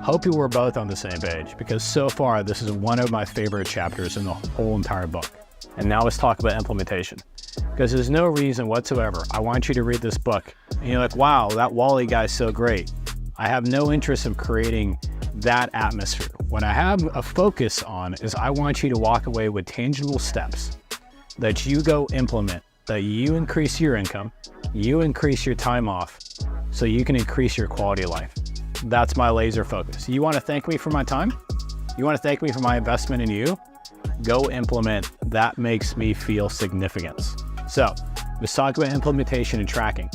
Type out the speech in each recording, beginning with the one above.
Hope you were both on the same page, because so far this is one of my favorite chapters in the whole entire book. And now let's talk about implementation, because there's no reason whatsoever I want you to read this book and you're like, wow, that Wally guy's so great. I have no interest in creating that atmosphere. What I have a focus on is I want you to walk away with tangible steps that you go implement, that you increase your income, you increase your time off, so you can increase your quality of life. That's my laser focus. You want to thank me for my time? You want to thank me for my investment in you? Go implement. That makes me feel significance. So let's talk about implementation and tracking.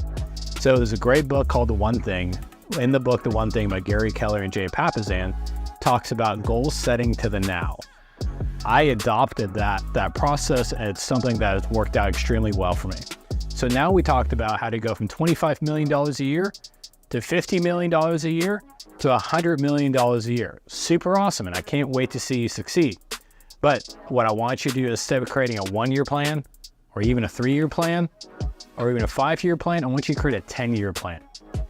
So there's a great book called The One Thing. In the book, The One Thing by Gary Keller and Jay Papasan talks about goal setting to the now. I adopted that process, and it's something that has worked out extremely well for me. So now we talked about how to go from $25 million a year to $50 million a year to $100 million a year. Super awesome, and I can't wait to see you succeed. But what I want you to do, instead of creating a 1-year plan, or even a 3-year plan, or even a 5-year plan, I want you to create a 10-year plan.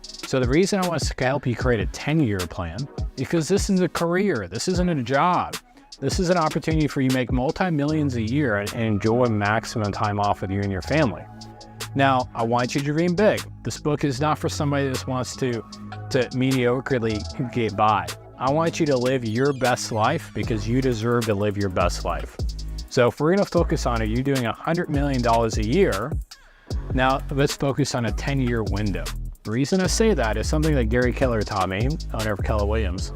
So the reason I want to help you create a 10-year plan, because this is a career, this isn't a job. This is an opportunity for you to make multi-millions a year and enjoy maximum time off with you and your family. Now, I want you to dream big. This book is not for somebody that just wants to mediocrely get by. I want you to live your best life, because you deserve to live your best life. So if we're going to focus on, are you doing $100 million a year? Now, let's focus on a 10-year window. The reason I say that is something that Gary Keller taught me, owner of Keller Williams.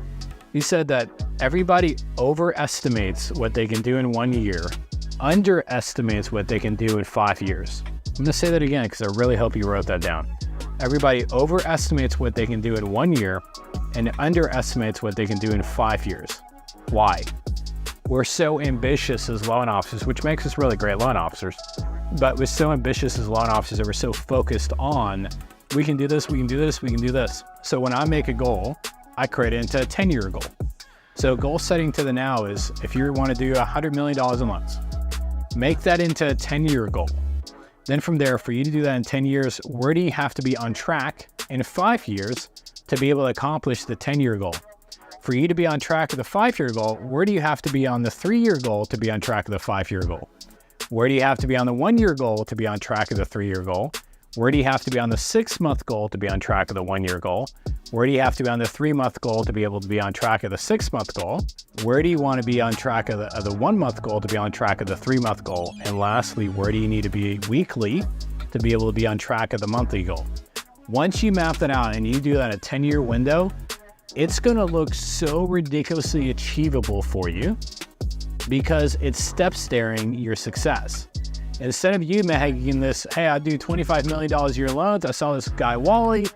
He said that everybody overestimates what they can do in 1 year, underestimates what they can do in 5 years. I'm going to say that again because I really hope you wrote that down. Everybody overestimates what they can do in 1 year and underestimates what they can do in 5 years. Why? We're so ambitious as loan officers, which makes us really great loan officers, but we're so ambitious as loan officers that we're so focused on, we can do this, we can do this, we can do this. So when I make a goal, I create it into a 10-year goal. So goal setting to the now is, if you want to do $100 million a month, make that into a 10-year goal. Then from there, for you to do that in 10 years, where do you have to be on track in 5 years to be able to accomplish the 10-year goal? For you to be on track with the 5-year goal, where do you have to be on the 3-year goal to be on track with the 5-year goal? Where do you have to be on the 1-year goal to be on track with the 3-year goal? Where do you have to be on the 6-month goal to be on track with the 1-year goal? Where do you have to be on the 3-month goal to be able to be on track of the 6-month goal? Where do you want to be on track of the 1-month goal to be on track of the 3-month goal? And lastly, where do you need to be weekly to be able to be on track of the monthly goal? Once you map that out and you do that in a 10-year window, it's going to look so ridiculously achievable for you, because it's step staring your success. Instead of you making this, hey, I do $25 million a year loans, I saw this guy Wally,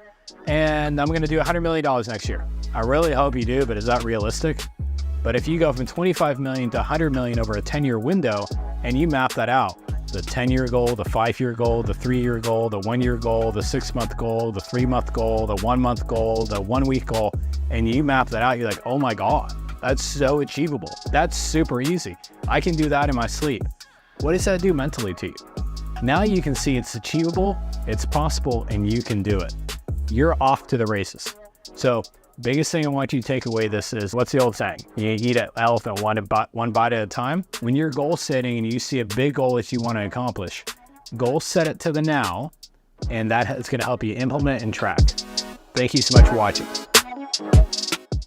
and I'm going to do $100 million next year. I really hope you do, but is that realistic? But if you go from 25 million to 100 million over a 10-year window, and you map that out, the 10-year goal, the 5-year goal, the 3-year goal, the 1-year goal, the 6-month goal, the 3-month goal, the 1-month goal, the 1-week goal, and you map that out, you're like, oh my God, that's so achievable. That's super easy. I can do that in my sleep. What does that do mentally to you? Now you can see it's achievable, it's possible, and you can do it. You're off to the races. So biggest thing I want you to take away this is, what's the old saying? You eat an elephant one bite at a time. When you're goal setting and you see a big goal that you want to accomplish, goal set it to the now, and that is going to help you implement and track. Thank you so much for watching.